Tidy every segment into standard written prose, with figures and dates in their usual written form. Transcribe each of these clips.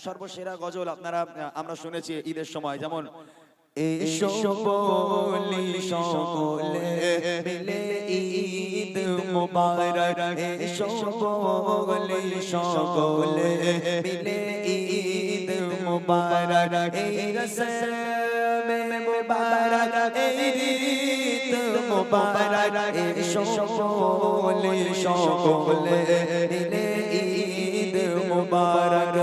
সর্বসেরা গজল আপনারা আমরা শুনেছি ঈদের সময়, যেমন এসো বলি সকলে মিলে ঈদ মুবারক, এসো বলি সকলে মিলে ঈদ মুবারক, এই রসম মুবারক এই ঈদ মুবারক, এসো বলি সকলে মিলে ঈদ মুবারক।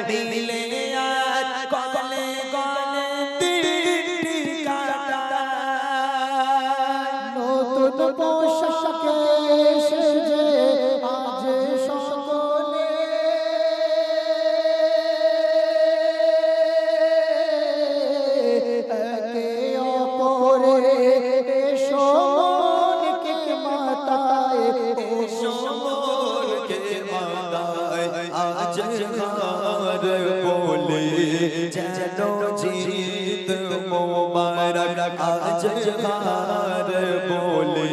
দিলে আজ কলে কলে তিল কাটা, নতুন পোশাকে সেজে আজ সকলে একে অপরে এসো মনকে মাতায়, এসো মনকে মাতায় আজ বলে যেন জিদ মুবারক, আজ হার বলে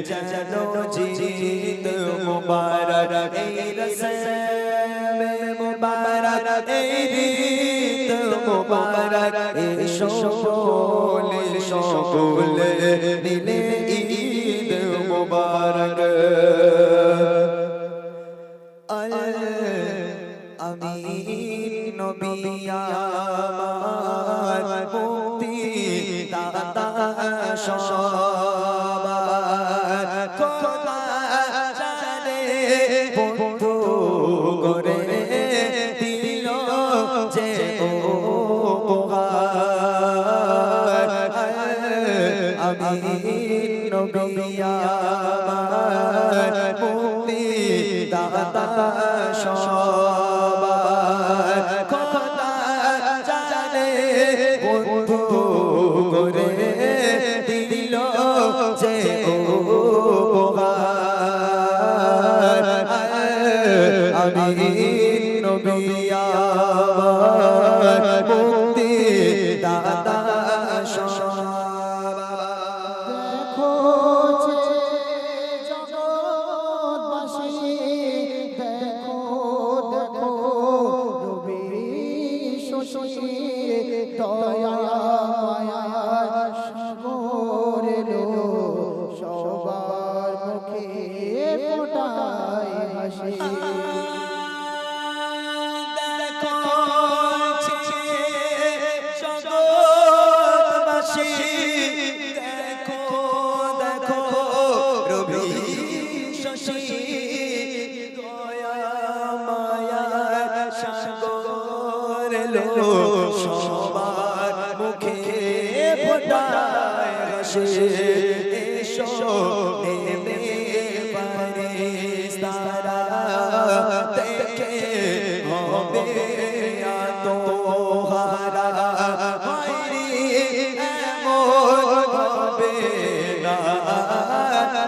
যেন জিদ মুবারক, এই রসম মুবারক এই ঈদ মুবারক, এসো বলে সকলে মিলে ঈদ মুবারক। আমি নবী আমার মুক্তি দাতা সবার, খোদা জানে বন্ধু করে দিল যে উপহার। আমি নবী আমার মুক্তি দাতা সবার, খোদা জানে বন্ধু করে দিল যে উপহার। আমি নবী আমার মুক্তি দাতা সবার। দেখো যে জগৎবাসী, দেখো দেখো রবি শশী, দয়া মায়ার সাগর এলো, সবার মুখে ফোটায় হাসি। সবার মুখে ফোটায় হাসি, এসো নেমে ফারিস্তারা দেখে হবে আত্মহারা, হায়রে এমন হবে না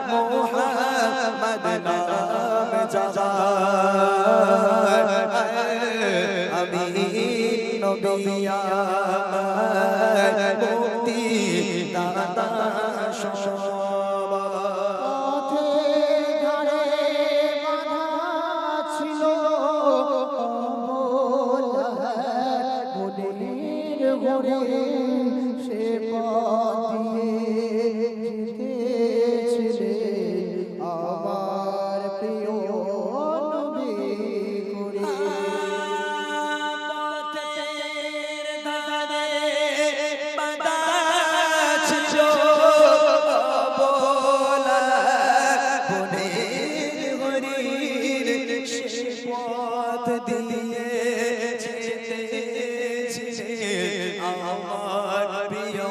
মুহাম্মদ নাম যার। আমি নবী আমার মুক্তি দাতা সবার। পথে ঘাড়ে বাঁধা ছিল মনের ঘরে, সে পথ দিয়ে যেতেছিলে আমার প্রিয় নবী করে। আমার প্রিয়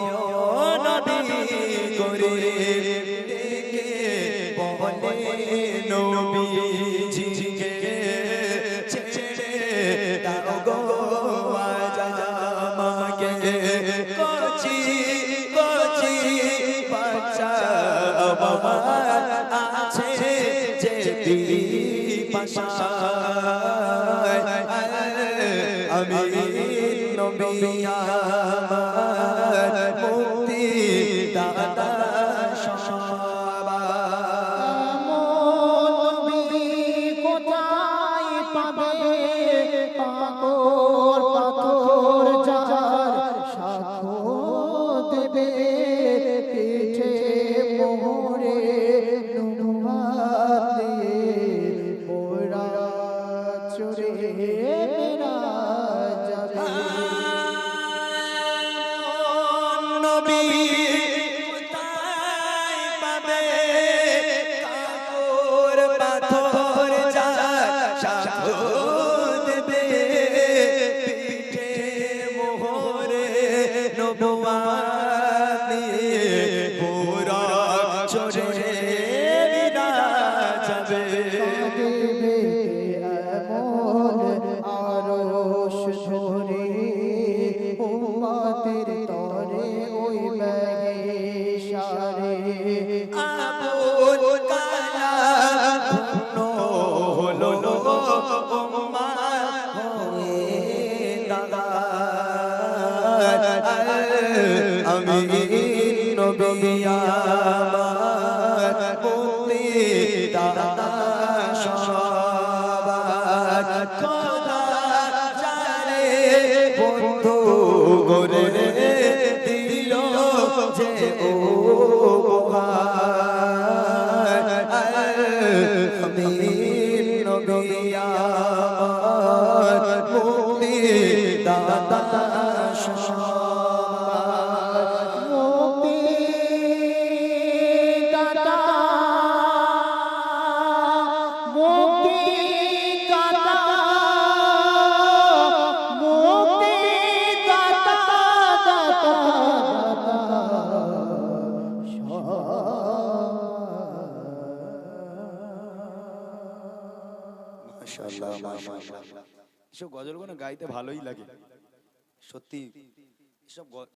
নবী করে বলে নবীজিকে ছেড়ে দাও গো আজ আমাকে, কচি কচি বাচ্চা আমার আছে যে পাশায়। আমি নবী আমার মুক্তি দাতা সবার নবী কোথায় পাবে পাথর পাথর যার সাক্ষ্য দেবে পিঠে মোহরে নুহাত দিয়ে মোরা চড়ে মেরা যাবে নবী কোথায় পাবে কাকর পাথর যার সাক্ষ্য দেবে পিঠে মোহরে নবুয়াত দিয়ে পুরা চড়ে বিনা যাবে কাঁদিবে এমন আরশ ধরে উম্মতের তরে ওই মেঘেশারে আবুল কালাম হলো উম্মার হয়ে দাঁড়ায়। আমি নবী আমার মুক্তি দাতা সবার খোদা জানে বন্ধু গরে দিল যে উপহার আমি নবী আমার মুক্তি দাতা সবার মুক্তি দাতা মুক্তি দাতা মুক্তি দাতা দাতা মাশাআল্লাহ মাশাআল্লাহ এসব গজলগুলো গাইতে ভালোই লাগে সত্যি এসব